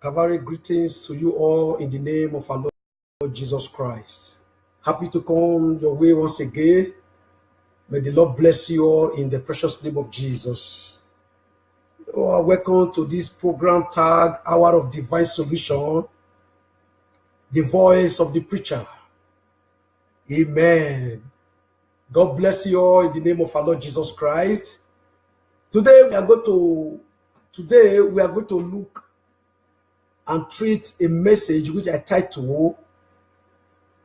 Calvary greetings to you all in the name of our Lord Jesus Christ. Happy to come your way once again. May the Lord bless you all in the precious name of Jesus. Welcome to this program tag, Hour of Divine Solution, the voice of the preacher. Amen. God bless you all in the name of our Lord Jesus Christ. Today we are going to look and treat a message which I titled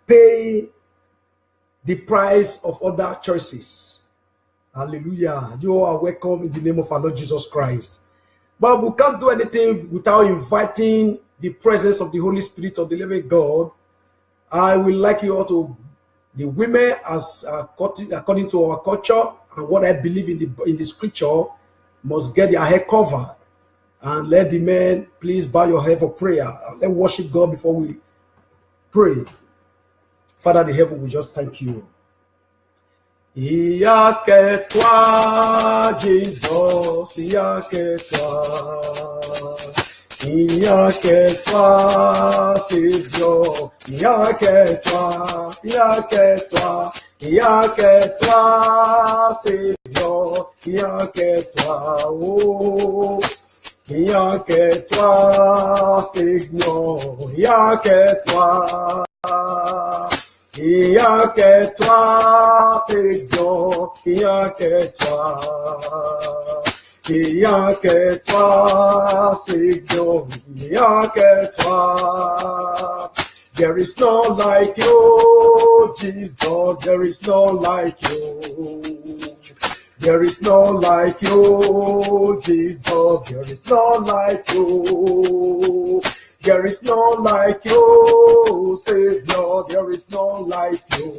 Pay the Price of Other Choices. Hallelujah. You are welcome in the name of our Lord Jesus Christ. But we can't do anything without inviting the presence of the Holy Spirit of the living God. I would like you all to, the women, as according to our culture and what I believe in the scripture, must get their hair covered. And let the men please bow your head for prayer. Let's worship God before we pray. Father in heaven, we just thank you. Il y a que toi, Jesus, il y a que toi. Il y a que toi, Savior, il y a que toi, il y a que toi. Il y a que toi, Savior, il y a que toi, oh. Il n'y a que toi, Seigneur, il n'y a que toi. Il n'y a que toi, Seigneur, il n'y a que toi. Il n'y a que toi, Seigneur, il n'y a que toi. There is none like you, Jesus, there is none like you. There is none like you, Jesus. There is none like you. There is none like you, Savior. There is none like you.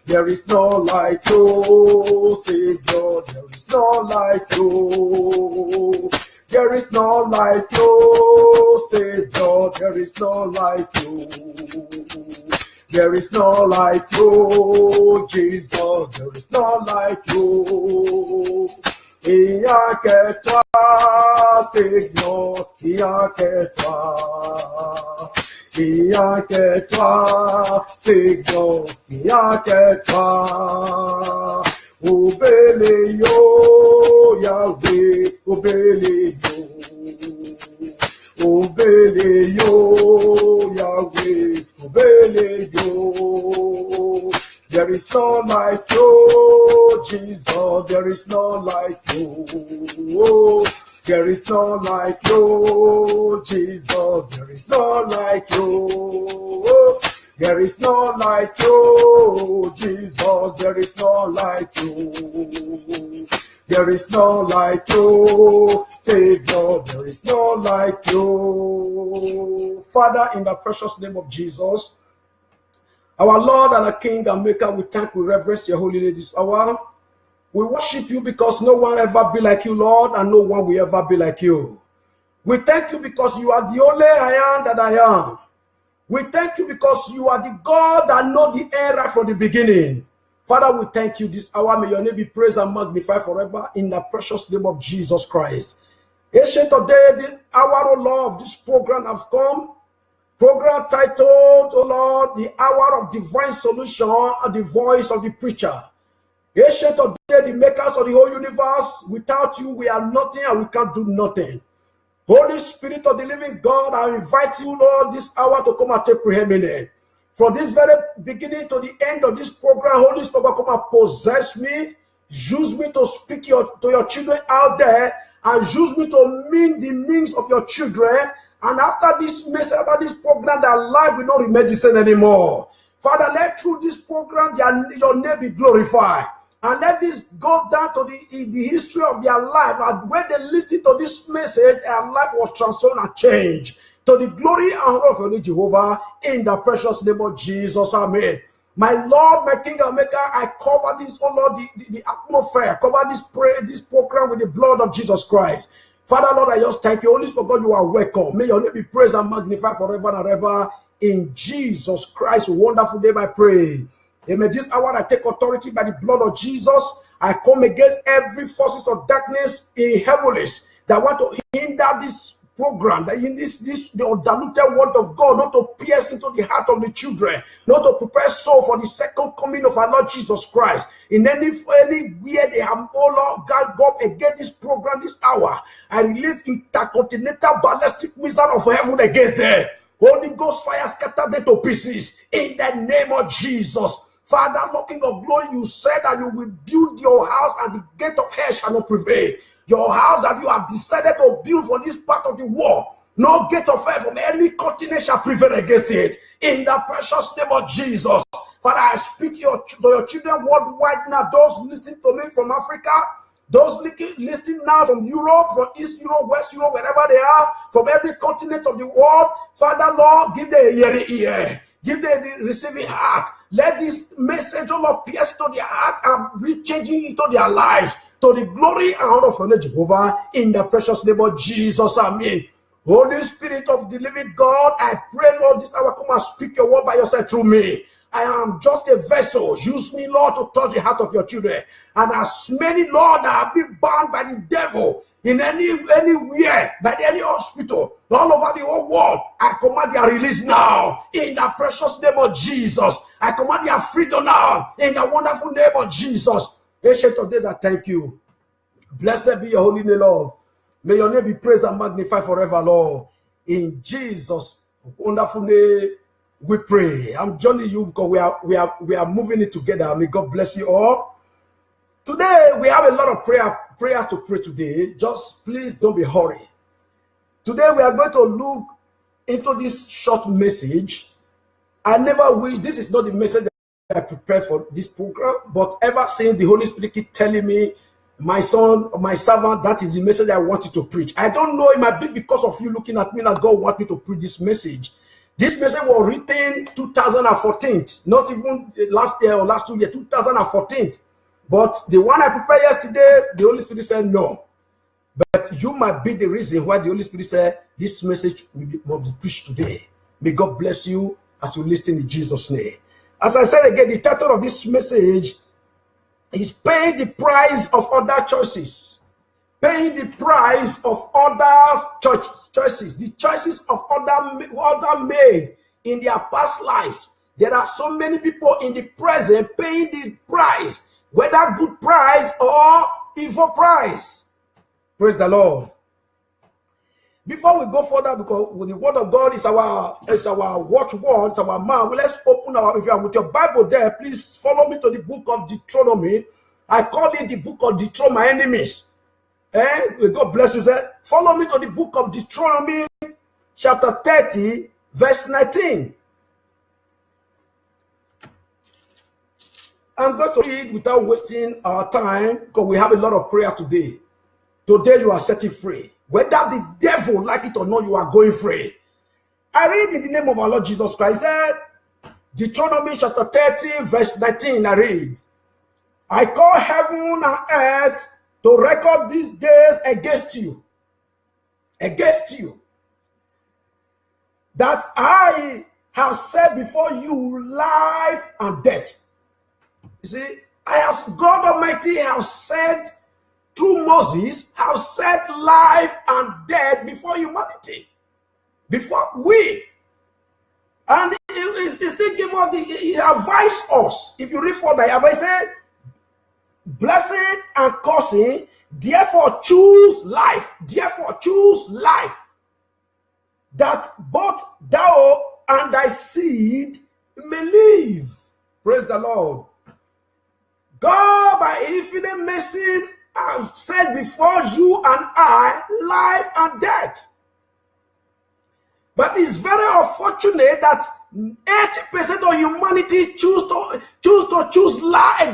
There is none like you, Savior. There is none like you. There is none like you, Savior. There is none like you. There is none like you, Jesus. There is none like you. Il y a que toi, Seigneur. Il y a que toi. Il y a que toi, Seigneur. Il y a que toi. Obéle yo, Yahweh. Obéle yo. Obéle yo, Yahweh. Obéle yo. There is none like you, Jesus. There is none like you. Oh, there is none like you, Jesus. There is none like you. Oh, there is none like you, Jesus. There is none like you. There is none like you, Savior. There is none like you. Father, in the precious name of Jesus, our Lord and our King and Maker, we thank, we reverence your holy name this hour. We worship you because no one ever be like you, Lord, and no one will ever be like you. We thank you because you are the only I am that I am. We thank you because you are the God that knows the end right from the beginning. Father, we thank you this hour. May your name be praised and magnified forever in the precious name of Jesus Christ. Ancient of days, this hour, oh Lord, this program have come. Program titled, oh Lord, the Hour of Divine Solution, the voice of the preacher. Ancient of days, the makers of the whole universe. Without you, we are nothing and we can't do nothing. Holy Spirit of the living God, I invite you, Lord, this hour to come and take preeminence. From this very beginning to the end of this program, Holy Spirit, come and possess me. Use me to speak to your children out there, and use me to mean the needs of your children. And after this message, after this program, their life will not remain the same anymore. Father, let through this program your name be glorified. And let this go down to the history of their life. And when they listen to this message, their life was transformed and changed. To the glory and honor of your Jehovah, in the precious name of Jesus. Amen. My Lord, my King and Maker, I cover this, oh Lord, the atmosphere. Cover this program with the blood of Jesus Christ. Father, Lord, I just thank you. Holy Spirit, God, you are welcome. May your name be praised and magnified forever and ever. In Jesus Christ's wonderful name, I pray. Amen. This hour, I take authority by the blood of Jesus. I come against every forces of darkness in heavenlies that want to hinder this program, that in this the undiluted word of God, not to pierce into the heart of the children, not to prepare soul for the second coming of our Lord Jesus Christ. In anywhere they have, oh Lord God, go up against this program this hour, I release intercontinental ballistic missile of heaven against them. Holy Ghost fire scatter them to pieces in the name of Jesus. Father, Lord King of glory, you said that you will build your house and the gate of hell shall not prevail. Your house that you have decided to build for this part of the world, no gate of hell from any continent shall prevail against it. In the precious name of Jesus. Father, I speak to your children worldwide now, those listening to me from Africa, those listening now from Europe, from East Europe, West Europe, wherever they are, from every continent of the world. Father, Lord, give them a hearing ear. Give them the receiving heart. Let this message, oh Lord, pierce to their heart and be changing into their lives, to the glory and honor of Jehovah, in the precious name of Jesus. Amen. Holy Spirit of the living God, I pray, Lord, this hour, come and speak your word by yourself through me. I am just a vessel. Use me, Lord, to touch the heart of your children. And as many, Lord, that have been bound by the devil in anywhere, by any hospital, all over the whole world, I command their release now in the precious name of Jesus. I command their freedom now in the wonderful name of Jesus. Ancient of days, I thank you. Blessed be your holy name, Lord. May your name be praised and magnified forever, Lord. In Jesus' wonderful name, we pray. I'm joining you because we are moving it together. May God bless you all. Today we have a lot of prayers to pray today. Just please don't be hurry. Today we are going to look into this short message. I never wish this is not the message that I prepared for this program, but ever since the Holy Spirit keep telling me, my son, my servant, that is the message I want you to preach. I don't know, it might be because of you looking at me that God wants me to preach this message. This message was written 2014, not even last year or last 2 years, 2014. But the one I prepared yesterday, the Holy Spirit said no. But you might be the reason why the Holy Spirit said this message must be preached today. May God bless you as you listen in Jesus' name. As I said again, the title of this message is Paying the Price of Other Choices. Paying the price of others' choices, the choices of other made in their past lives. There are so many people in the present paying the price, whether good price or evil price. Praise the Lord. Before we go further, because the word of God is our watchword, it's our mouth. Let's open if you are with your Bible there, please follow me to the book of Deuteronomy. I call it the book of Deuteronomy, my enemies. God bless you, sir. Follow me to the book of Deuteronomy, chapter 30, verse 19. I'm going to read without wasting our time because we have a lot of prayer today. Today you are setting free. Whether the devil like it or not, you are going free. I read in the name of our Lord Jesus Christ. Deuteronomy chapter 30, verse 19. I read, I call heaven and earth to record these days against you, that I have set before you life and death. You see, God Almighty has said through Moses, have set life and death before humanity, before we. And he still give us he advised us. If you read further, he advised, blessing and cursing, therefore choose life, that both thou and thy seed may live. Praise the Lord. God, by infinite mercy, has set before you and I life and death. But it's very unfortunate that 80% of humanity choose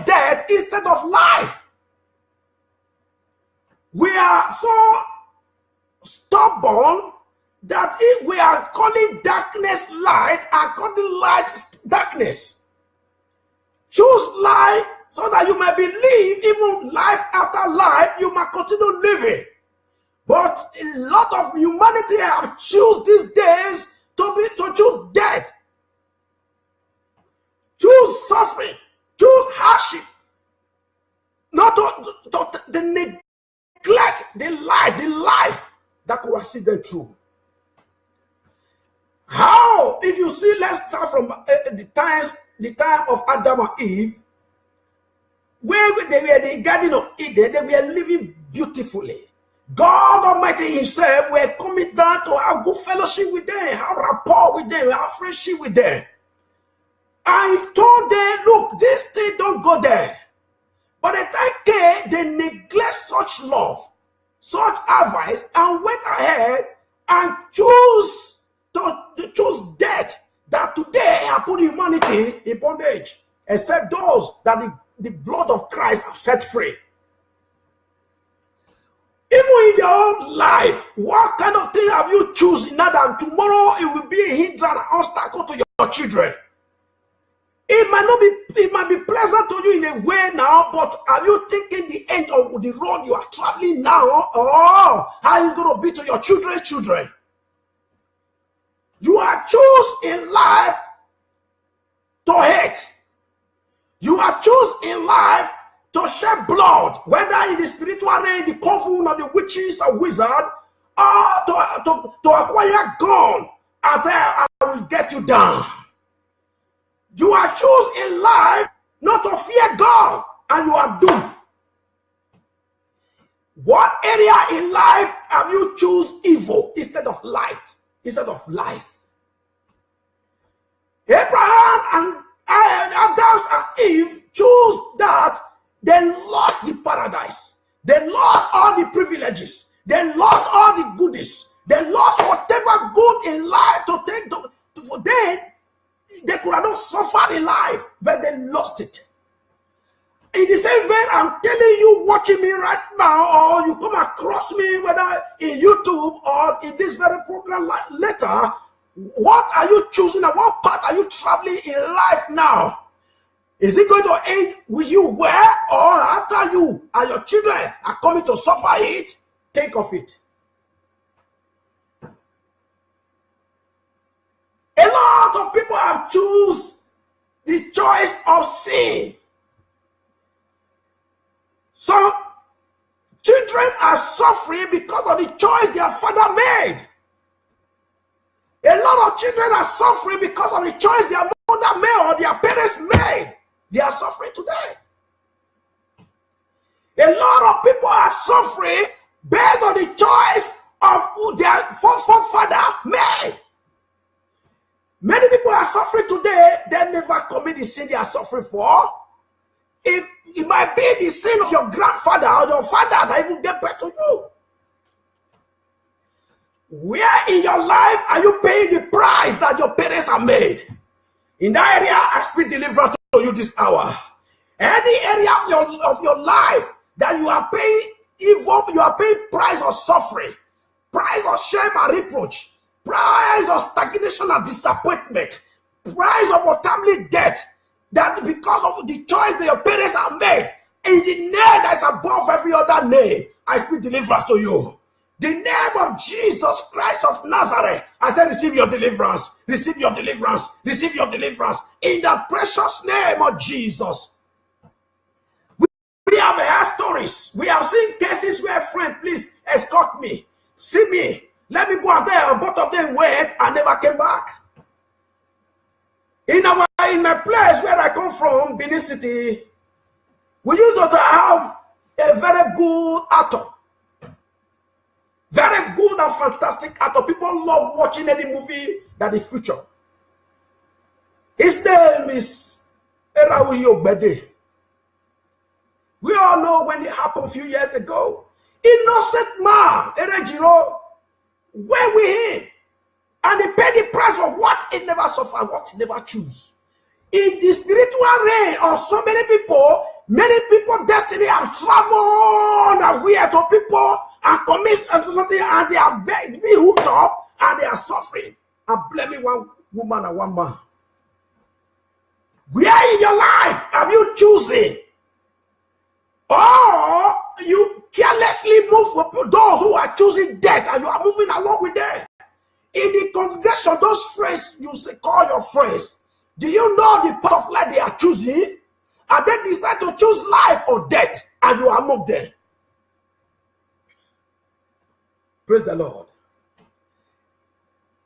death instead of life. We are so stubborn that if we are calling darkness light and calling light darkness. Choose life so that you may believe even life after life, you might continue living. But a lot of humanity have choose these days to choose death, choose suffering, choose hardship, not to neglect the life that could have seen them through. How? If you see, let's start from the time of Adam and Eve, where they were in the Garden of Eden, they were living beautifully. God Almighty Himself were coming down to have good fellowship with them, have rapport with them, have friendship with them. I told them, look, this thing don't go there. But the time came, they neglect such love, such advice, and went ahead and choose death. That today have put humanity in bondage, except those that the blood of Christ have set free. Even in your own life, what kind of thing have you chosen now that tomorrow it will be a hindrance, an obstacle to your children? It might be pleasant to you in a way now, but are you thinking the end of the road you are traveling now, or how it's going to be to your children? You are chosen in life to hate. You are chosen in life to shed blood, whether in the spiritual realm, the coven of the witches or wizard, or to acquire gun and say, I will get you down. You are chosen in life not to fear God, and you are doomed. What area in life have you choose evil instead of light, instead of life? Abraham and Adam and Eve chose that. They lost the paradise. They lost all the privileges. They lost all the goodies. They lost whatever good in life to take for them. They could have not suffered in life, but they lost it. In the same vein, I'm telling you, watching me right now, or you come across me, whether in YouTube or in this very program later, what are you choosing and what path are you traveling in life now? Is it going to end with you where, or after you and your children are coming to suffer it? Think of it. A lot of people have chosen the choice of sin. Some children are suffering because of the choice their father made. A lot of children are suffering because of the choice their mother made or their parents made. They are suffering today. A lot of people are suffering based on the choice of who their forefather made. Many people are suffering today. They never commit the sin they are suffering for. It might be the sin of your grandfather or your father that even get back to you. Where in your life are you paying the price that your parents have made? In that area, I speak deliverance to you this hour. Any area of your life that you are paying evil, you are paying price of suffering, price of shame and reproach, price of stagnation and disappointment, price of untimely death, that because of the choice that your parents have made, in the name that is above every other name, I speak deliverance to you. The name of Jesus Christ of Nazareth, I said, receive your deliverance, receive your deliverance, receive your deliverance, in the precious name of Jesus. We have heard stories. We have seen cases where friend, please escort me, see me, let me go out there, and both of them went and never came back. In my place where I come from, Benin City, we used to have a very good actor. Very good and fantastic actor. People love watching any movie that is featured. His name is Erauyi Ogbede. We all know when it happened a few years ago. Innocent man, Erejiro, went with him. And he paid the price for what he never suffered, what he never chose. In the spiritual realm of so many people destiny have traveled away to people and commit something, and they are being hooked up and they are suffering and blaming one woman and one man. Where in your life have you chosen? Or you carelessly move with those who are choosing death and you are moving along with them? In the congregation, those friends you say call your friends, do you know the path of life they are choosing? And they decide to choose life or death, and you are among them. Praise the Lord.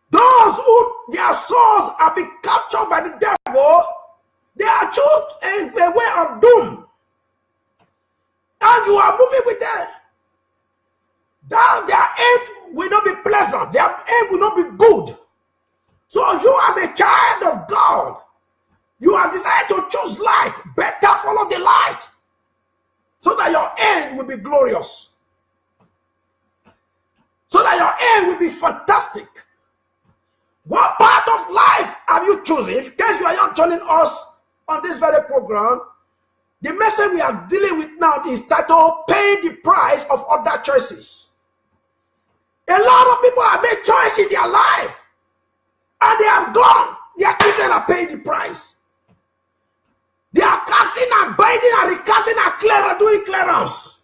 Those who their souls have been captured by the devil, they are chosen a way of doom. And you are moving with them. That their end will not be pleasant. Their end will not be good. So you as a child of God, you have decided to choose light. Better follow the light. So that your end will be glorious. So that your end will be fantastic. What part of life have you chosen? In case you are not joining us on this very program, the message we are dealing with now is titled Pay the Price of Other Choices. A lot of people have made choices in their life and they have gone. Their children are paying the price. They are casting and binding and recasting and doing clearance.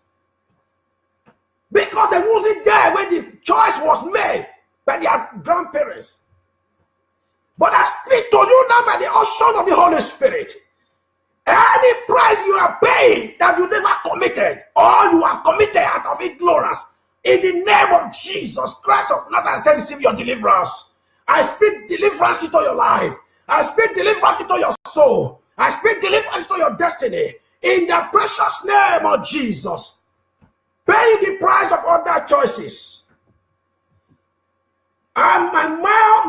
Because they wasn't there when the choice was made by their grandparents. But I speak to you now by the unction of the Holy Spirit. Any price you are paying that you never committed, or you have committed out of ignorance, in the name of Jesus Christ of Nazareth, receive your deliverance. I speak deliverance into your life. I speak deliverance into your soul. I speak deliverance into your destiny. In the precious name of Jesus. Pay the price of other choices. And my mouth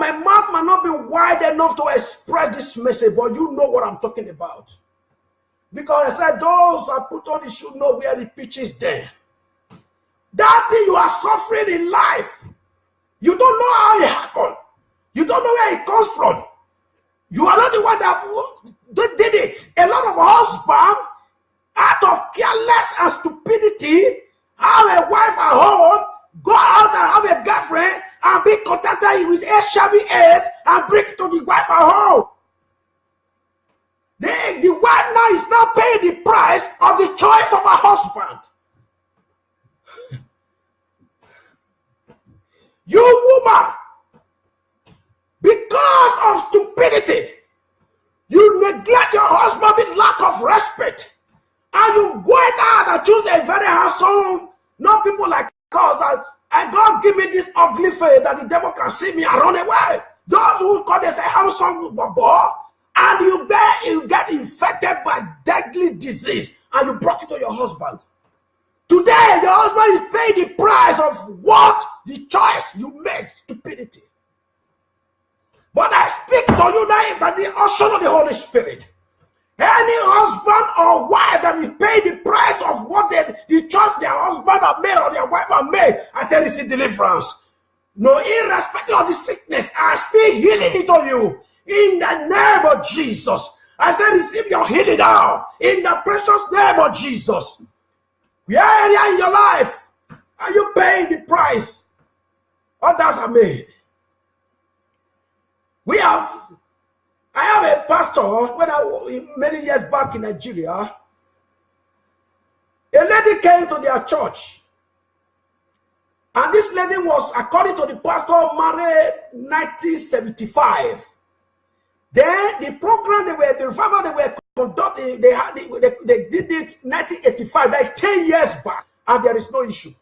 might not be wide enough to express this message, but you know what I'm talking about. Because I said, those I put on, should know where the pitch is there. That thing you are suffering in life, you don't know how it happened. You don't know where it comes from. You are not the one that did it. A lot of husbands, out of careless and stupidity, have a wife at home, go out and have a girlfriend, and be contacted with HIV/AIDS and bring it to the wife at home. The wife now is not paying the price of the choice of her husband. You woman, because of stupidity, you neglect your husband with lack of respect, and you go out and choose a very handsome, not people like us that God give me this ugly face that the devil can see me and run away. Those who call themselves handsome boy, and you get infected by deadly disease, and you brought it to your husband. Today, your husband is paying the price of what the choice you made, stupidity. But I speak to you now by the unction of the Holy Spirit. Any husband or wife that will pay the price of what the choice their husband have made or their wife have made, I say receive deliverance. No, irrespective of the sickness, I speak healing into you. In the name of Jesus. I say receive your healing now. In the precious name of Jesus. Where area in your life are you paying the price others are made? I have a pastor many years back in Nigeria. A lady came to their church, and this lady was, according to the pastor, married 1975. Then the program the revival they were conducting, they did it 1985, like 10 years back, and there is no issue.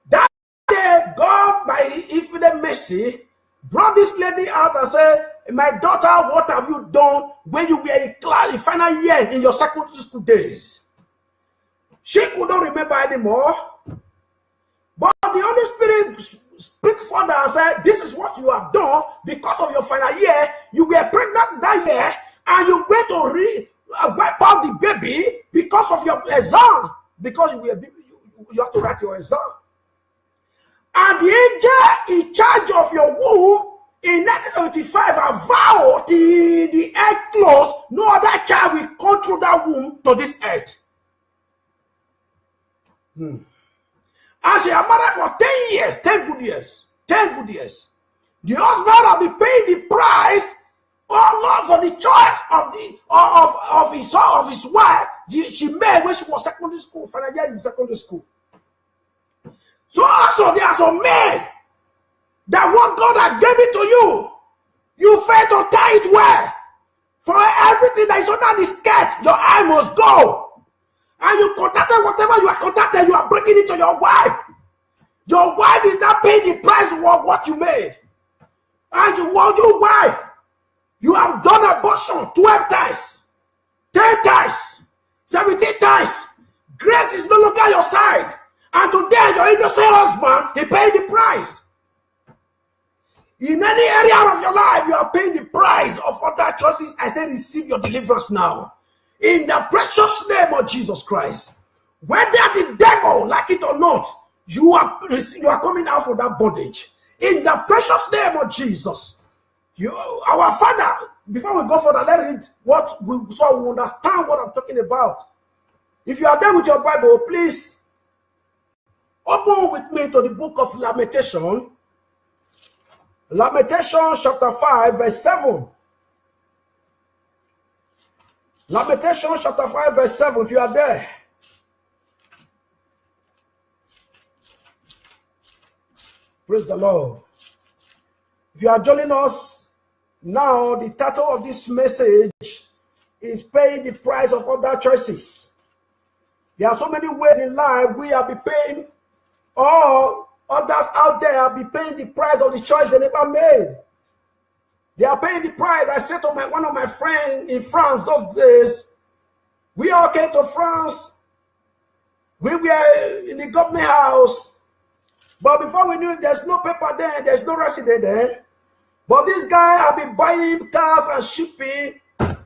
That day, God, by infinite mercy, brought this lady out and said, my daughter, what have you done when you were in class, in final year in your secondary school days? She could not remember anymore. But the Holy Spirit speak further and said, this is what you have done because of your final year. You were pregnant that year and you went to wipe out the baby because of your exam. Because you have to write your exam. And the angel in charge of your womb in 1975 have vowed till the egg close, no other child will come through that womb to this earth. And she had married for 10 years, 10 good years, 10 good years. The husband will be paying the price, oh Lord, for the choice of his wife she made when she was secondary school, final year in secondary school. So also there are some men that what God had given to you, you fail to tie it well. For everything that is under the skirt, your eye must go. And you contacted whatever you are contacted, you are bringing it to your wife. Your wife is not paying the price of what you made. And you want your wife. You have done abortion 12 times, 10 times, 17 times. Grace is no longer your side. And today, your innocent husband, he paid the price. In any area of your life, you are paying the price of other choices. I say, receive your deliverance now. In the precious name of Jesus Christ. Whether the devil like it or not, you are coming out from that bondage. In the precious name of Jesus. Our Father, before we go further, let's read what so we understand what I'm talking about. If you are there with your Bible, please open with me to the book of Lamentation. Lamentation chapter 5, verse 7. Lamentation chapter 5, verse 7, if you are there. Praise the Lord. If you are joining us now, the title of this message is Paying the Price of Other Choices. There are so many ways in life we are paying, or others out there are paying the price of the choice they never made. They are paying the price. I said to one of my friends in France those days, we all came to France. We were in the government house. But before we knew it, there's no paper there, there's no resident there. But this guy have been buying cars and shipping.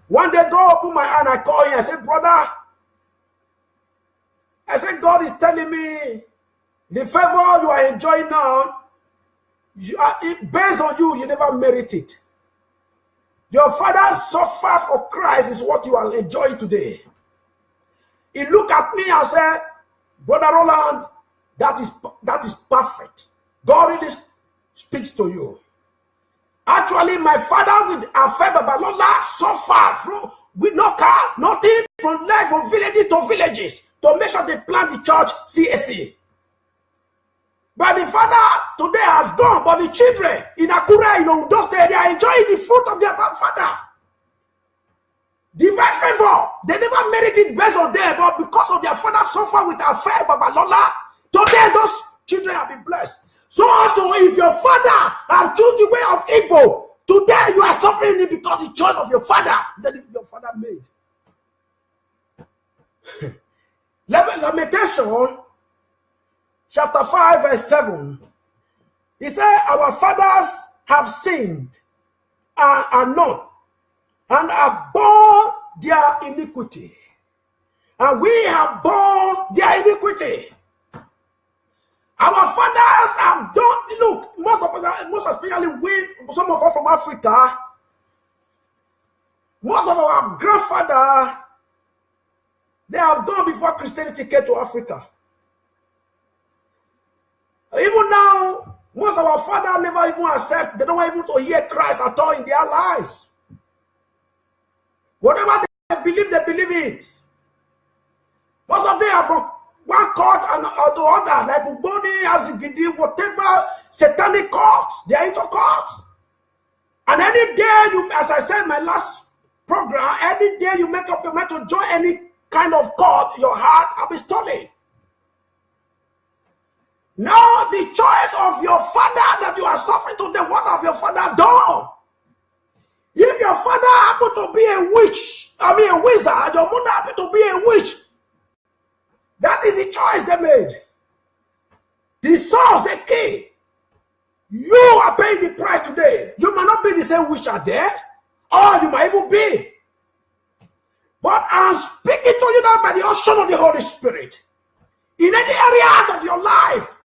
One day, God opened my hand, I called him, I said, brother, I said, God is telling me the favor you are enjoying now, based on you, you never merit it. Your father suffered for Christ is what you are enjoying today. He looked at me and said, Brother Roland, that is perfect. God really speaks to you. Actually, my father with Afe Babalola suffered with no car, nothing, from villages to villages to make sure they plant the church CAC. But the father today has gone, but the children in Akure, in Ondo State, they are enjoying the fruit of their father. Divine favor, they never merited based on them, but because of their father suffer with Afe Babalola, today those children have been blessed. So also, if your father have chosen the way of evil, today you are suffering it because the choice of your father that your father made. Lamentation chapter 5, verse 7. He said, our fathers have sinned and are not, and have borne their iniquity. And we have borne their iniquity. Our fathers have done, look, most especially we, some of us from Africa, most of our grandfather, they have gone before Christianity came to Africa. Even now, most of our fathers never even accept, they don't want even to hear Christ at all in their lives. Whatever they believe it. Most of them are from one court and to other, like Ubodi, Azigidi, whatever satanic courts, they are into courts. And any day, as I said in my last program, any day you make up your mind to join any kind of court, your heart will be stolen. Now, the choice of your father that you are suffering today, what have your father done? If your father happened to be a wizard, your mother happened to be a witch, that is the choice they made. The source, the key. You are paying the price today. You might not be the same witch are there, or you might even be. But I'm speaking to you now by the unction of the Holy Spirit. In any areas of your life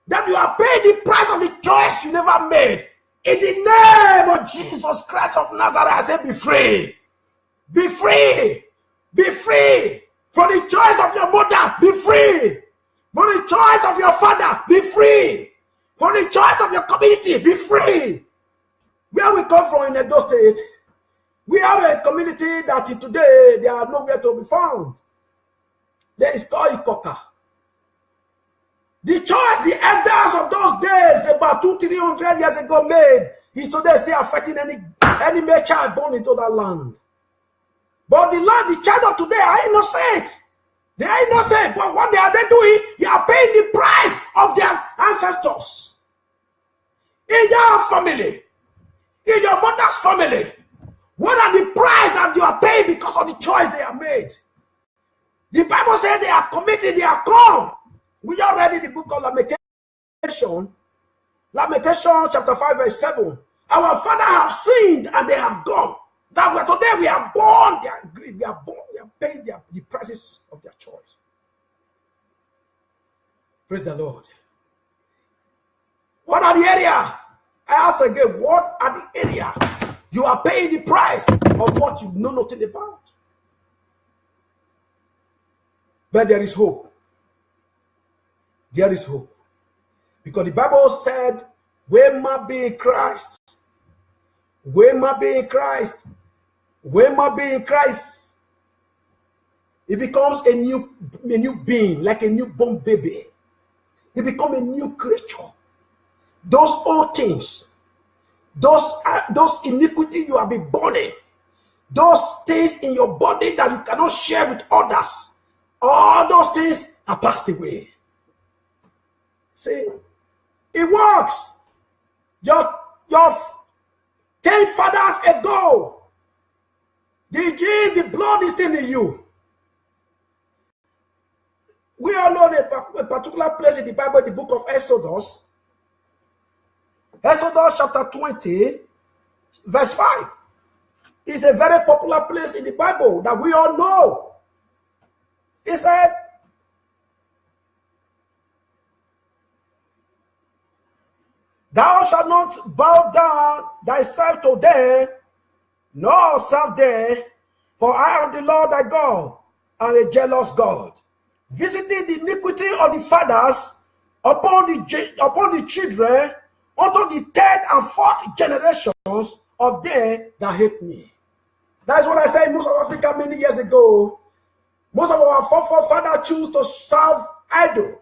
that you are paying the price of the choice you never made, in the name of Jesus Christ of Nazareth, I say be free. Be free. Be free. For the choice of your mother, be free. For the choice of your father, be free. For the choice of your community, be free. Where we come from in Edo State, we have a community that today they are nowhere to be found. There is called Ikoka. The choice the elders of those days, about 200-300 years ago, made is today still affecting any male child born into that land. But the child of today are innocent. They are innocent, but what they are doing, they are paying the price of their ancestors, in your family, in your mother's family, what are the price that you are paying because of the choice they have made? The Bible says they are committed, they are gone. We are read in the book of Lamentation. Lamentation chapter 5 verse 7. Our father have sinned and they have gone. That today we are born, they are grieved, we are born, we are paying the prices of their choice. Praise the Lord. What are the area? I ask again, what are the area you are paying the price of what you know nothing about? But there is hope. There is hope. Because the Bible said, we might be in Christ. We might be in Christ. We might be in Christ. It becomes a new being, like a newborn baby. It becomes a new creature. Those old things, those iniquity you have been born in, those things in your body that you cannot share with others, all those things are passed away. See, it works. Your 10 fathers ago, the blood is still in you. We all know a particular place in the Bible, the book of Exodus. Exodus chapter 20, verse 5. Is a very popular place in the Bible that we all know. It said, thou shalt not bow down thyself to them, nor serve them, for I am the Lord thy God, and a jealous God, visiting the iniquity of the fathers upon the children, unto the third and fourth generations of them that hate me. That's what I said in most of Africa many years ago. Most of our forefathers choose to serve idol.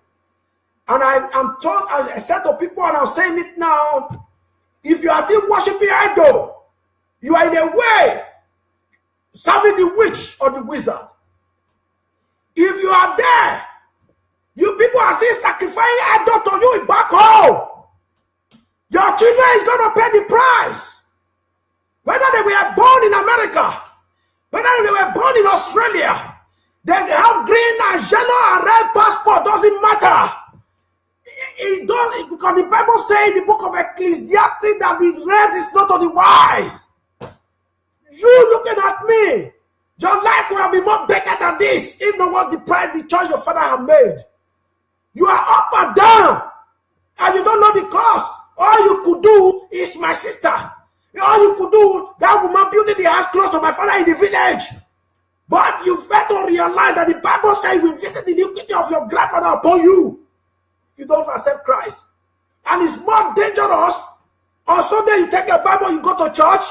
And I'm told, I said to people, and I'm saying it now, if you are still worshiping idol, you are in a way serving the witch or the wizard. If you are there, you people are still sacrificing idol to you back home. Your children is going to pay the price. Whether they were born in America, whether they were born in Australia, they have green and yellow and red passport, doesn't matter. It does, because the Bible says in the book of Ecclesiastes that the race is not of the wise. You looking at me, your life could have been more better than this if not what the choice your father have made. You are up and down, and you don't know the cost. All you could do is, my sister, all you could do, that woman building the house close to my father in the village. But you fail to realize that the Bible says you will visit the iniquity of your grandfather upon you if you don't accept Christ. And it's more dangerous. On Sunday you take your Bible, you go to church.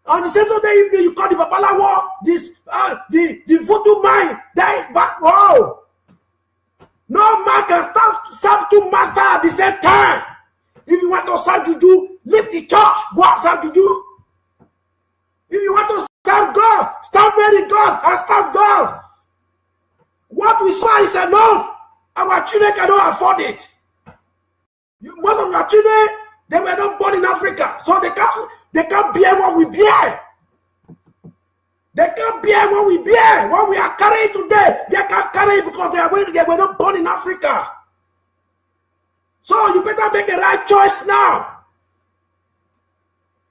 On the same Sunday evening you call the Babalawo, the voodoo man, die back home. No man can serve two masters at the same time. If you want to serve Juju, leave the church, go and serve Juju. If you want to serve God, serve very God and serve God. What we saw is enough. Our children cannot afford it. Most of our children, they were not born in Africa, so they can't bear what we bear. They can't bear what we bear. What we are carrying today, they can't carry it because they were not born in Africa. So you better make the right choice now.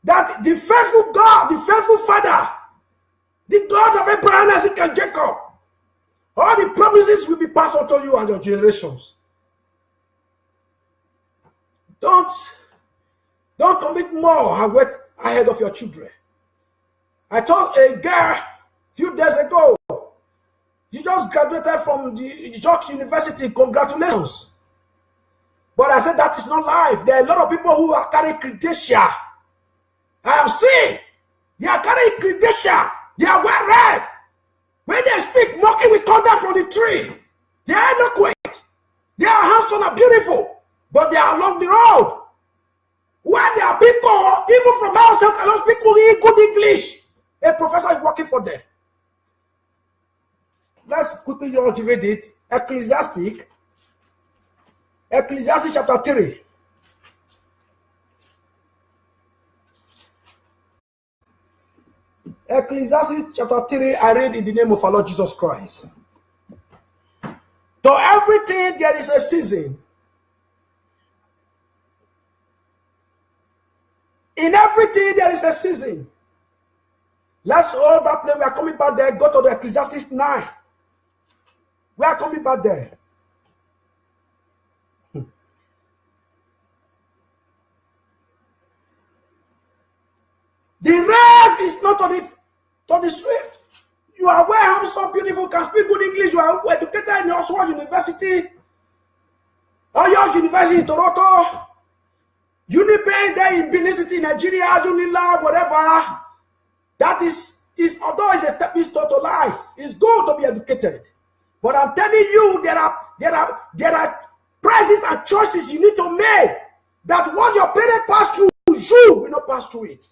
That the faithful God, the faithful Father, the God of Abraham, Isaac, and Jacob, all the promises will be passed on to you and your generations. Don't commit more and wait ahead of your children. I told a girl a few days ago, you just graduated from the York University, congratulations. But I said that is not life. There are a lot of people who are carrying credential. I have seen. They are carrying credential. They are well read. When they speak, mocking will come down from the tree. They are eloquent. They are handsome and beautiful. But they are along the road. When there are people, even from outside, cannot speak good English, a professor is working for them. Let's quickly read it. Ecclesiastes Ecclesiastes chapter 3. Ecclesiastes chapter 3, I read in the name of our Lord Jesus Christ. To everything there is a season. In everything there is a season. Let's hold that place. We are coming back there. Go to the Ecclesiastes 9. We are coming back there. The race is not to the swift. You are aware how so beautiful, can speak good English. You are educated in Oxford University, or York University in Toronto, Unibank there in Benin City, Nigeria, Unilab, whatever. That is although it's a stepping stone to life, it's good to be educated. But I'm telling you, there are prices and choices you need to make. That what your parents pass through, you will not pass through it.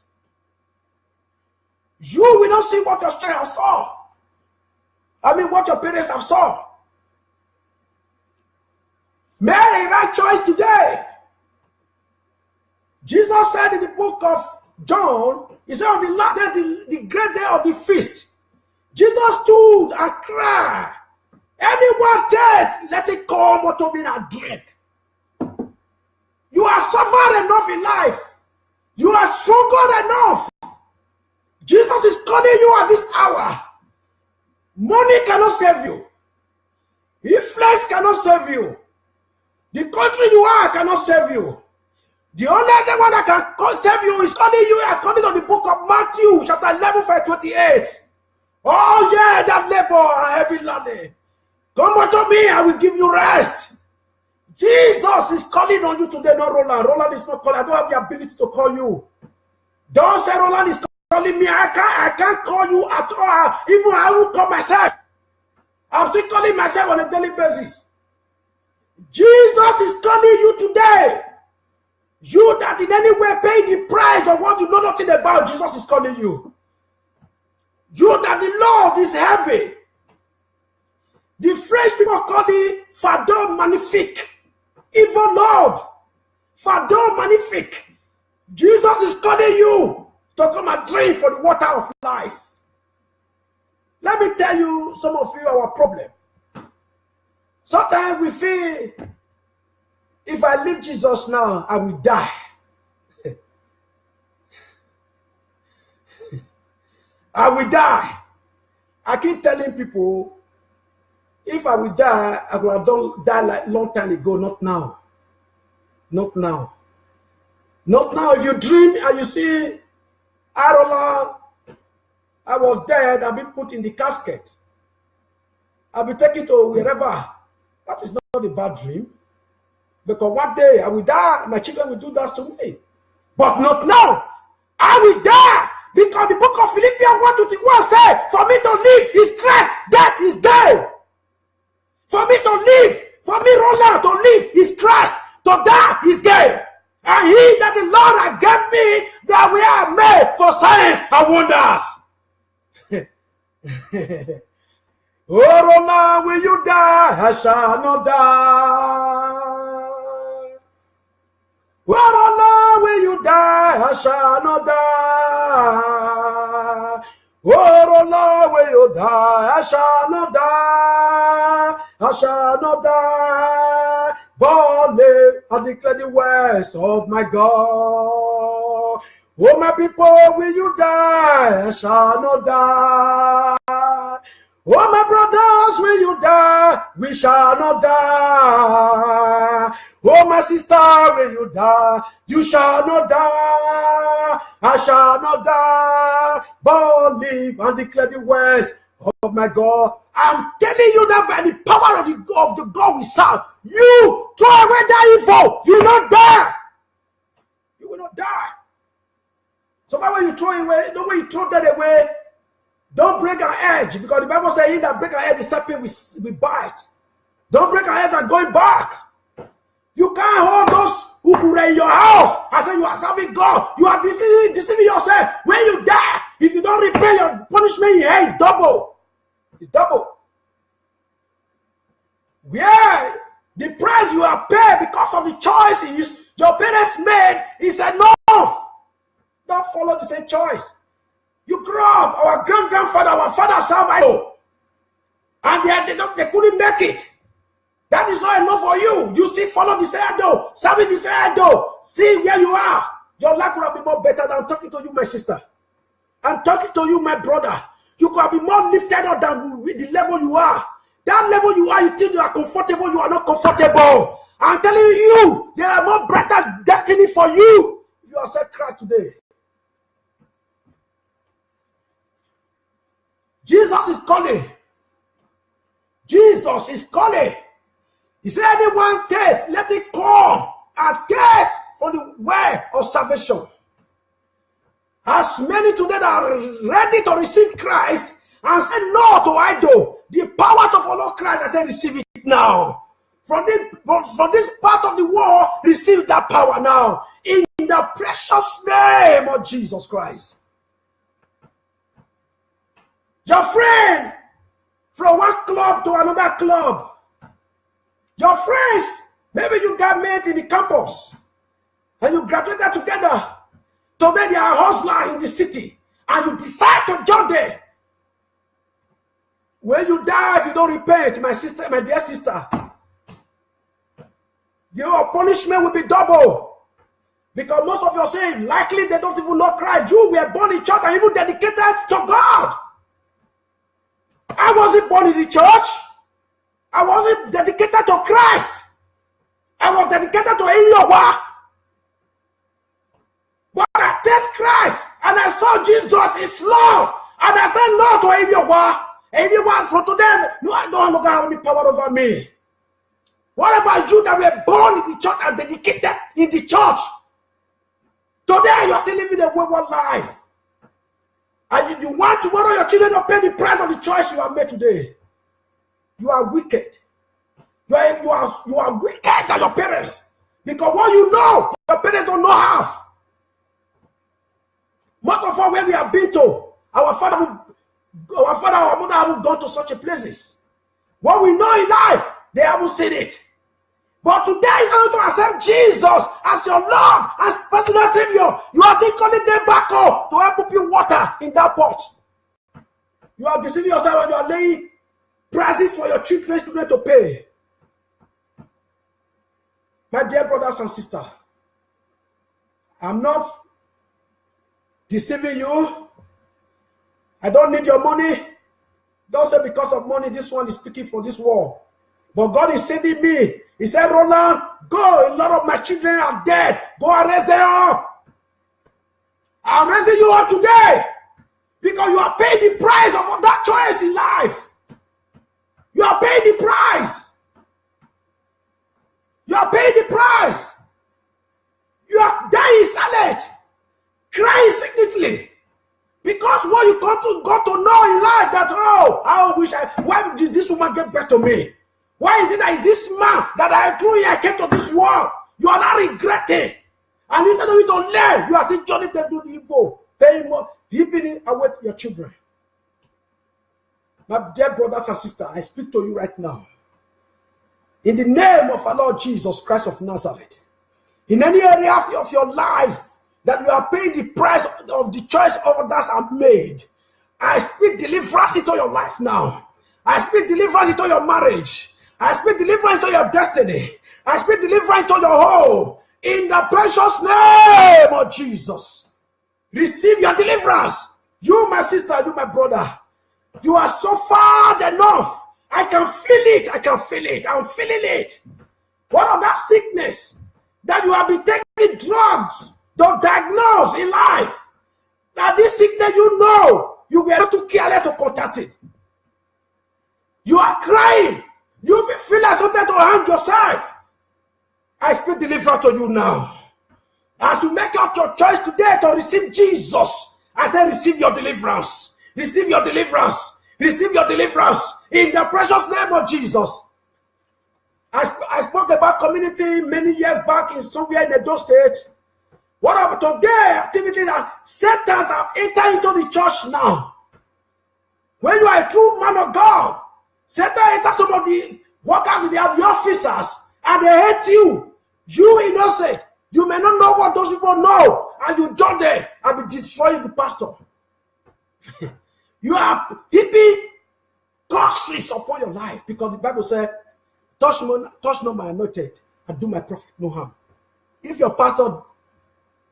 You will not see what your child saw. I mean, what your parents have saw. Make a right choice today. Jesus said in the book of John, he said on the last day, the great day of the feast, Jesus stood and cried, anyone thirst, let it come unto me and drink. You are suffered enough in life. You are struggled enough. Jesus is calling you at this hour. Money cannot save you. Influence cannot save you. The country you are cannot save you. The only other one that can save you is calling you according to the book of Matthew, chapter 11, verse 28. Oh yeah, that labor and heavy laden. Come unto me, I will give you rest. Jesus is calling on you today, not Roland. Roland is not calling. I don't have the ability to call you. Don't say Roland is calling me. I can't call you at all. Even I won't call myself. I'm still calling myself on a daily basis. Jesus is calling you today. You that in any way pay the price of what you know nothing about, Jesus is calling you. You that the Lord is heavy. The French people call it Fardeau Magnifique. Evil Lord. Fardeau Magnifique. Jesus is calling you to come and drink for the water of life. Let me tell you, some of you, our problem. Sometimes we feel, if I leave Jesus now, I will die. I will die. I keep telling people, if I will die, I would have done die like long time ago, not now. Not now. Not now. If you dream and you see Arola, I was dead, I've been put in the casket. I'll be taken to wherever. That is not a bad dream. Because one day I will die, my children will do that to me. But not now. I will die. Because the book of Philippians 1:21 says, for me to live is Christ, death is gain. For me to live, for me, Roland, to live is Christ, to die is gain. And he that the Lord has given me, that we are made for signs and wonders. Oh, Roland, will you die? I shall not die. Oh, Roland, will you die? I shall not die. Oh, Roland, will you die? I shall not die. I shall not die. But live and declare the words of my God. Oh, my people, will you die? I shall not die. Oh, my brothers, will you die? We shall not die. Oh, my sister, will you die? You shall not die. I shall not die. But live and declare the words of my God. I'm telling you that by the power of the God we serve, you throw away that evil. You will not die. You will not die. So when you throw away, the way you throw that away, don't break an edge, because the Bible says, he that break an edge, the serpent will bite. Don't break an edge and going back. You can't hold those who are in your house and say you are serving God. You are deceiving yourself. When you die, if you don't repay, your punishment in here is double. It's double. Where The price you are paid because of the choices your parents made is enough. Don't follow the same choice. You grew up, our grandfather, our father served idol, and they couldn't make it. That is not enough for you. You still follow the same idol, serving the same idol. See where you are. Your life could have been more better than talking to you, my sister. I'm talking to you, my brother. You could have been more lifted up than with the level you are. That level you are, you think you are comfortable, you are not comfortable. I'm telling you, there are more brighter destiny for you if you accept Christ today. Jesus is calling. Jesus is calling. He said, anyone taste, let it come and taste for the way of salvation. As many today that are ready to receive Christ and say no to idol, the power to follow Christ, I say receive it now. From this part of the world, receive that power now. In the precious name of Jesus Christ. Your friend from one club to another club. Your friends, maybe you got met in the campus and you graduated together. Today they are hustlers in the city and you decide to join them. When you die, if you don't repent, my sister, my dear sister, your punishment will be double. Because most of your saying, likely they don't even know Christ. You were born in church and even dedicated to God. I wasn't born in the church. I wasn't dedicated to Christ. I was dedicated to Eliyahu. But I taste Christ and I saw Jesus is Lord. And I said no to Eliyahu. Anyone from today, no, I don't longer have any power over me. What about you that were born in the church and dedicated in the church? Today you are still living a wayward life. And you want tomorrow your children to pay the price of the choice you have made today. You are wicked. You are wicked than your parents. Because what you know, your parents don't know half. Most of all, where we have been to, our father, our mother haven't gone to such a places. What we know in life, they haven't seen it. But today is not to accept Jesus as your Lord, as personal Savior. You are still calling them back up to help you water in that pot. You are deceiving yourself and you are laying prices for your children to pay. My dear brothers and sisters, I'm not deceiving you. I don't need your money. Don't say because of money, this one is speaking for this world. But God is sending me. He said, Roland, go. A lot of my children are dead. Go and raise them up. I'm raising you up today. Because you are paying the price of that choice in life. You are paying the price. You are paying the price. You are dying silent. Crying secretly. Because what you got to know in life that, oh, why did this woman get back to me? Why is it that is this man that I threw here, I came to this world? You are not regretting. And instead of you to learn, you are still joining them to the evil, paying more, heaping it away to your children. My dear brothers and sisters, I speak to you right now. In the name of our Lord Jesus Christ of Nazareth, in any area of your life that you are paying the price of the choice others have made, I speak deliverance into your life now. I speak deliverance into your marriage. I speak deliverance to your destiny. I speak deliverance to your home. In the precious name of Jesus. Receive your deliverance. You, my sister, you, my brother. You are so far enough. I can feel it. I can feel it. I'm feeling it. What of that sickness that you have been taking drugs to diagnose in life? Now this sickness, you know, you were not too careless to contact it. You are crying. You feel like something to hang yourself. I speak deliverance to you now. As you make out your choice today to receive Jesus, I say receive your deliverance. Receive your deliverance. Receive your deliverance. In the precious name of Jesus. I spoke about community many years back in somewhere in Edo State. What about today? Activities that Satans have entered into the church now. When you are a true man of God, Satan enters some of the workers in the officers and they hate you. You innocent. You may not know what those people know, and you judge them and be destroying the pastor. You are heaping curses upon your life because the Bible says, touch not my anointed and do my prophet no harm. If your pastor,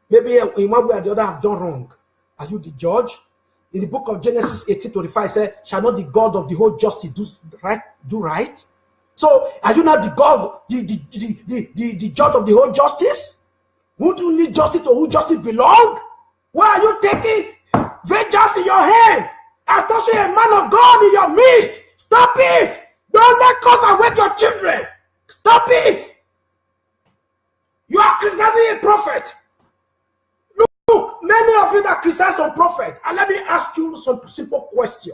maybe in one way or the other, have done wrong, are you the judge? In the book of Genesis 18:25, it says, shall not the God of the whole justice do right? So, are you not the God, the judge of the whole justice? Who do you need justice to who justice belong? Why are you taking vengeance in your hand and touching a man of God in your midst? Stop it! Don't let cause awake your children. Stop it! You are criticizing a prophet. Look, many of you that criticize a prophet, and let me ask you some simple question.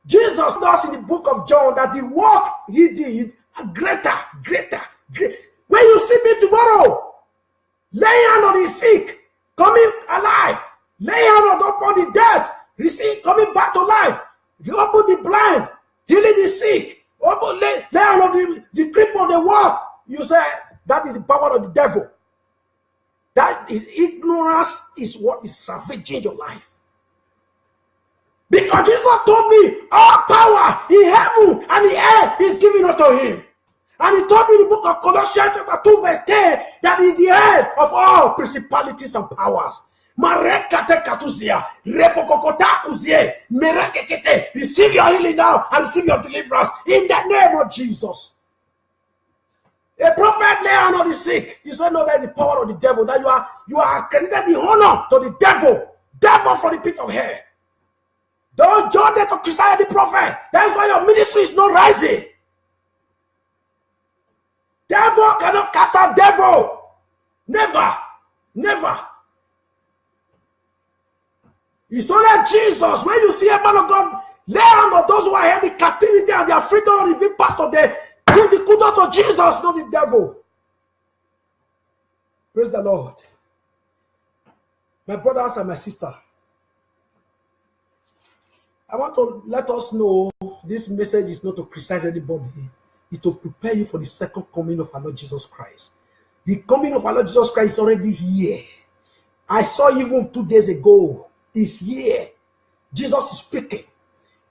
Jesus does in the book of John that the work he did greater. When you see me tomorrow, laying hand on the sick, coming alive, laying hand upon the dead, receive coming back to life, you open the blind, healing the sick, lay hand on the cripple, the walk. You say that is the power of the devil. That is ignorance is what is ravaging your life. Because Jesus told me all power in heaven and the earth is given unto him. And he told me in the book of Colossians chapter 2 verse 10 that is the head of all principalities and powers. Receive your healing now and receive your deliverance in the name of Jesus. A prophet lay hand on the sick. You say no, that is the power of the devil. That you are accredited the honor to the devil from the pit of hell. Don't join them to criticize the prophet. That's why your ministry is not rising. Devil cannot cast out devil. Never. It's only Jesus. When you see a man of God lay hand on those who are held in captivity and their freedom is being passed on, they give the kudos to Jesus, not the devil. Praise the Lord. My brothers and my sister, I want to let us know this message is not to criticize anybody. It's to prepare you for the second coming of our Lord Jesus Christ. The coming of our Lord Jesus Christ is already here. I saw even 2 days ago. It's here. Jesus is speaking.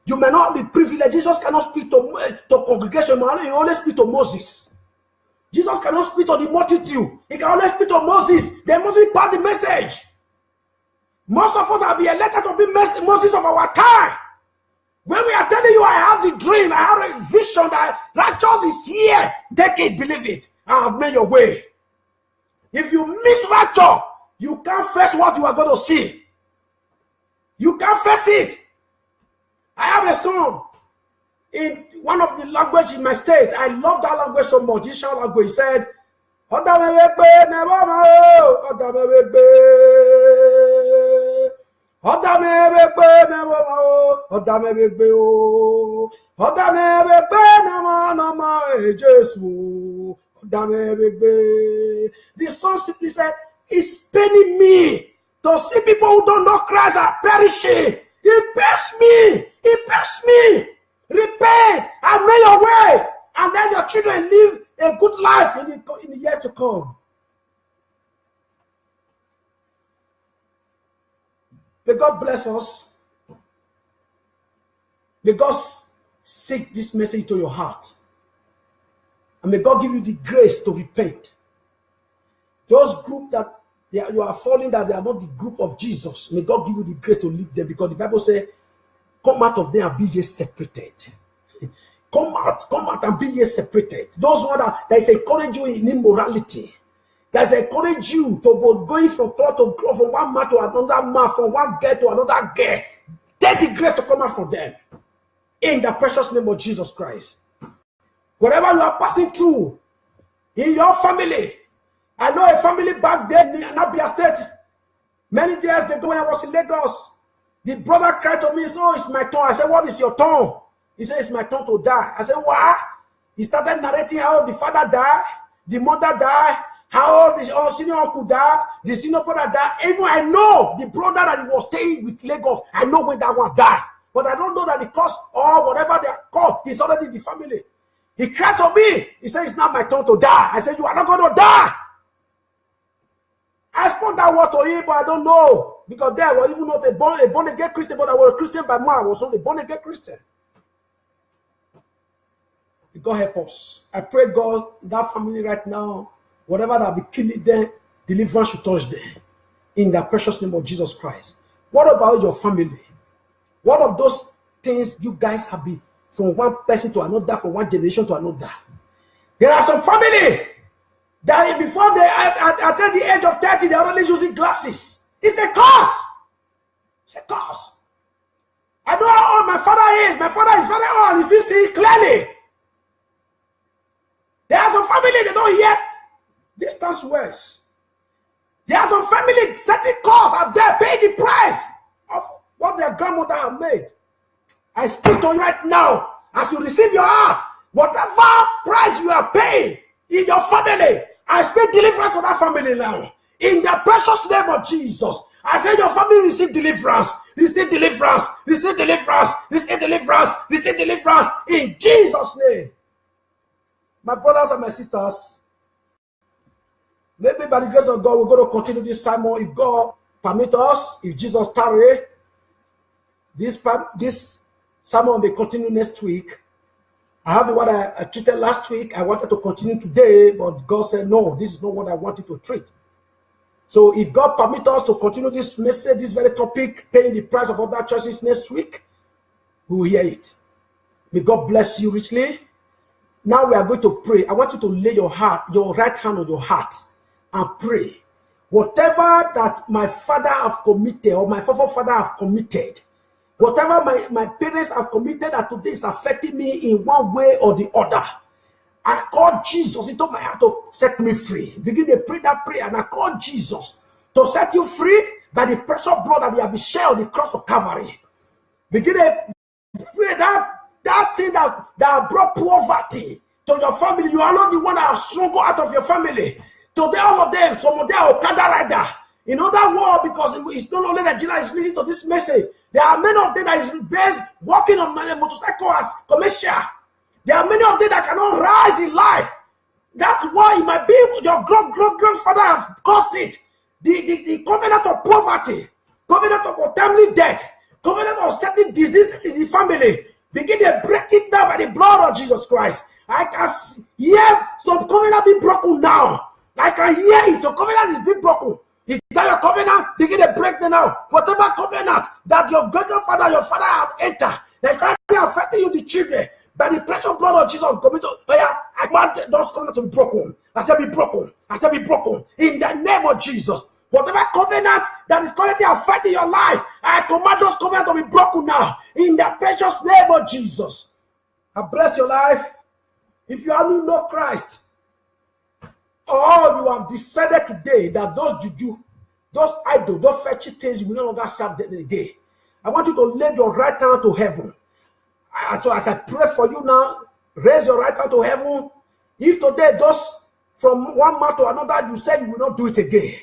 You may not be privileged. Jesus cannot speak to congregation. He only speak to Moses. Jesus cannot speak to the multitude. He can only speak to Moses. Then Moses part the message. Most of us have been elected to be Moses of our time. When we are telling you, I have the dream, I have a vision that righteous is here, take it, believe it, and have made your way. If you miss rapture, you can't face what you are going to see. You can't face it. I have a son in one of the language in my state. I love that language so much. Isha language. He said, the song simply said, it's paining me to see people who don't know Christ are perishing. It pains me. Repent and make your way, and then your children live a good life in the years to come. May God bless us. May God sink this message to your heart. And may God give you the grace to repent. Those groups that you are falling, that they are not the group of Jesus, may God give you the grace to leave them, because the Bible says, come out of them and be ye separated. Come out and be ye separated. Those ones that is encourage you in immorality, that encourage you to go going from cloth to cloth, from one man to another man, from one girl to another girl. Take the grace to come out from them. In the precious name of Jesus Christ. Whatever you are passing through in your family, I know a family back there in Abia State. Many years ago when I was in Lagos, the brother cried to me, "Oh, it's my turn." I said, "What is your turn?" He said, "It's my turn to die." I said, "What?" He started narrating how the father died, the mother died, how the senior uncle died, the senior brother died. Even I know the brother that he was staying with Lagos, I know when that one died. But I don't know that because or whatever they are called, he's already in the family. He cried to me. He said, it's not my turn to die. I said, you are not going to die. I spoke that word to him, but I don't know. Because there was even not a born again Christian, but I was a Christian by man. I was not a born again Christian. God help us. I pray God, that family right now, whatever that be killing them, deliverance should touch them. In the precious name of Jesus Christ. What about your family? What of those things you guys have been from one person to another, from one generation to another? There are some family that before they attain the age of 30, they are only using glasses. It's a curse. It's a curse. I know how old my father is. My father is very old. He still see clearly. There are some family they don't hear distance words. There are some family certain cause are there pay the price of what their grandmother have made. I speak to you right now as you receive your heart, whatever price you are paying in your family, I speak deliverance to that family now. In the precious name of Jesus, I say your family receive deliverance, receive deliverance, receive deliverance, receive deliverance, receive deliverance in Jesus' name. My brothers and my sisters, maybe by the grace of God, we're going to continue this sermon if God permit us, if Jesus tarry. This sermon will continue next week. I have the one I treated last week. I wanted to continue today, but God said, no, this is not what I wanted to treat. So if God permit us to continue this message, this very topic, paying the price of other churches next week, we will hear it. May God bless you richly. Now we are going to pray. I want you to lay your right hand on your heart and pray. Whatever that my father have committed or my forefather have committed, whatever my parents have committed that today is affecting me in one way or the other, I call Jesus into my heart to set me free. Begin to pray that prayer, and I call Jesus to set you free by the precious blood that he has been shed on the cross of Calvary. Begin to pray that thing that brought poverty to your family. You are not the one that has struggled out of your family. Today, all of them, some of them are Okada rider. In other words, because it's not only Nigeria is listening to this message, there are many of them that is based working on motorcycle as commercial. There are many of them that cannot rise in life. That's why it might be your grandfather have caused it. The covenant of poverty, covenant of untimely death, covenant of certain diseases in the family. Begin to break it down by the blood of Jesus Christ. I can hear some covenant be broken now. I can hear it. Some covenant is being broken. Is that your covenant? Begin to break them now. Whatever covenant that your grandfather, your father have entered, they currently affecting you, the children, by the precious blood of Jesus, I want those covenants to be broken. I said be broken. I said be broken. In the name of Jesus. Whatever covenant that is currently affecting your life, I command those covenants to be broken now. In the precious name of Jesus. I bless your life. If you have know Christ, or you have decided today that those juju, those idols, those fetchy things, you will no longer serve them again. I want you to lay your right hand to heaven. So as I pray for you now, raise your right hand to heaven. If today those from one month to another, you said you will not do it again.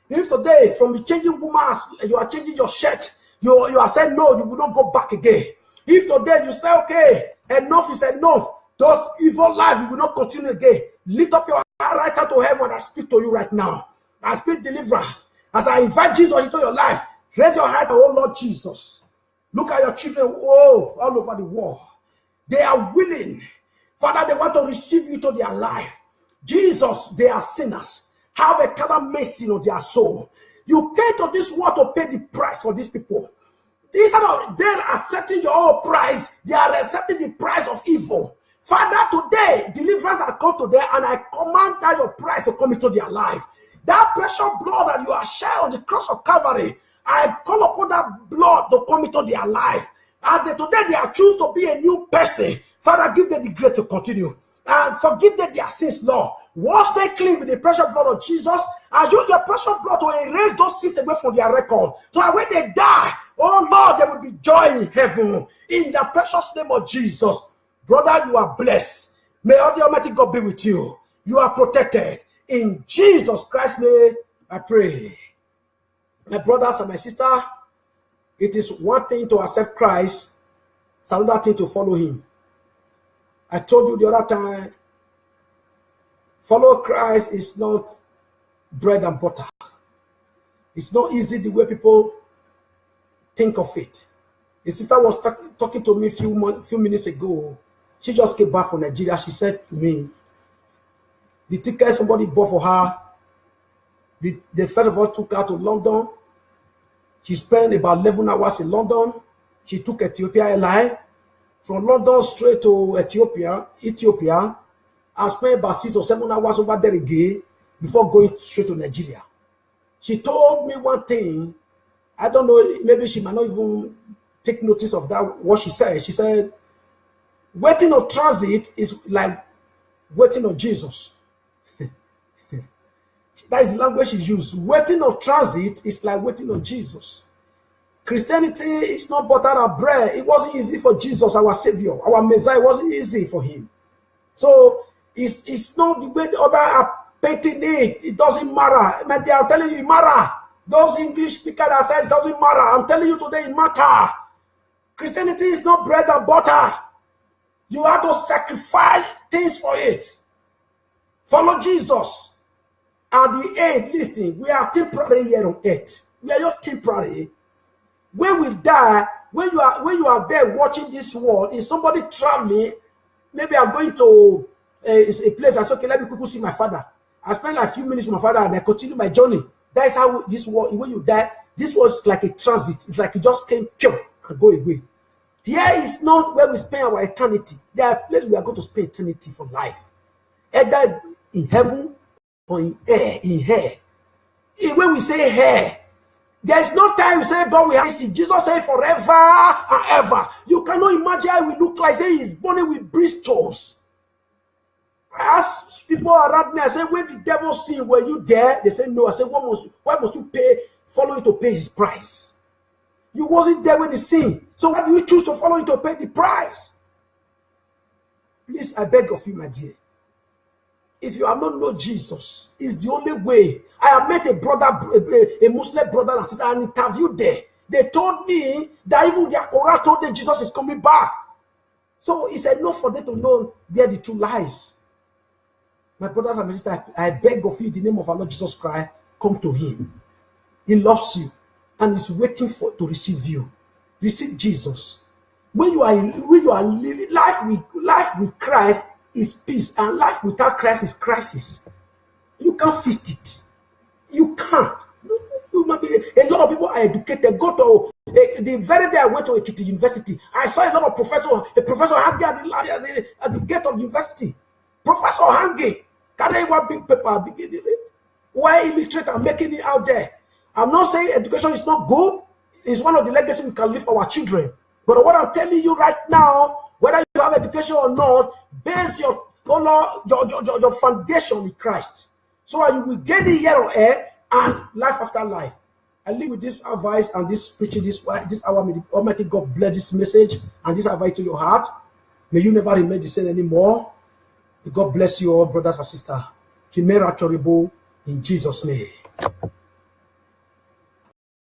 If today from the changing woman, you are changing your shirt, you are saying no, you will not go back again. If today you say okay, enough is enough, those evil life, you will not continue again. Lift up your right hand to heaven and I speak to you right now. I speak deliverance. As I invite Jesus into your life, raise your heart, oh Lord Jesus. Look at your children all over the world. They are willing. Father, they want to receive you to their life. Jesus, they are sinners. Have a kind of mercy on their soul. You came to this world to pay the price for these people. Instead of them accepting your own price, they are accepting the price of evil. Father, today, deliverance has come to them, and I command that your price to come into their life. That precious blood that you are shed on the cross of Calvary, I call upon that blood to come into their life. And today they are choose to be a new person. Father, give them the grace to continue. And forgive them their sins, Lord. Wash them clean with the precious blood of Jesus. And use your precious blood to erase those sins away from their record. So that when they die, oh Lord, there will be joy in heaven. In the precious name of Jesus. Brother, you are blessed. May all the Almighty God be with you. You are protected. In Jesus Christ's name, I pray. My brothers and my sister, it is one thing to accept Christ, it's another thing to follow him. I told you the other time, follow Christ is not bread and butter. It's not easy the way people think of it. A sister was talking to me a few minutes ago. She just came back from Nigeria. She said to me, the ticket somebody bought for her, they first of all took her to London. She spent about 11 hours in London. She took Ethiopia Airline from London straight to Ethiopia, and spent about 6 or 7 hours over there again before going straight to Nigeria. She told me one thing. I don't know, maybe she might not even take notice of that, what she said. She said, waiting on transit is like waiting on Jesus. That is the language she used. Waiting on transit is like waiting on Jesus. Christianity is not butter and bread. It wasn't easy for Jesus, our Savior, our Messiah. It wasn't easy for him. So it's not the way the other are painting it. It doesn't matter. They are telling you it matter. Those English speakers that say it doesn't matter. I'm telling you today it matter. Christianity is not bread and butter. You have to sacrifice things for it. Follow Jesus. At the end, listen, we are temporary here on earth. We are not temporary. When we die, when you are there watching this world, is somebody traveling, maybe I'm going to a place, I say, okay, let me quickly see my father. I spend like a few minutes with my father and I continue my journey. That is how this world, when you die, this was like a transit. It's like you just came and go away. Here is not where we spend our eternity. There are places we are going to spend eternity for life. Either in heaven or in air, in hair. When we say hair, there is no time you say God will have see. Jesus said forever and ever. You cannot imagine how we look like. Say he's born with bristles. I ask people around me, I say, when the devil sin, were you there? They say no. I say, why must you follow him to pay his price? You wasn't there when he sinned. So why do you choose to follow him to pay the price? Please, I beg of you, my dear. If you have not known Jesus, it's the only way. I have met a brother, a Muslim brother and sister, and interviewed there. They told me that even their Quran told them Jesus is coming back. So it's enough for them to know where the truth lies. My brothers and my sisters, I beg of you in the name of our Lord Jesus Christ, come to him. He loves you and is waiting to receive you. Receive Jesus. When you are living life with Christ is peace, and life without Christ is crisis. You can't fix it. You can't. You might be, a lot of people are educated. Go to the very day I went to Ekiti University, I saw a lot of professors. A professor hanging at the gate of the university. Professor hanging. Carry one big paper, big. Why illiterate are making it out there? I'm not saying education is not good. It's one of the legacies we can leave for our children. But what I'm telling you right now, whether you have education or not, base your foundation with Christ. So that you will get it here on air and life after life. I live with this advice and this preaching this hour. May the Almighty God bless this message and this advice to your heart. May you never remain the same anymore. May God bless you all, brothers and sisters. In Jesus' name.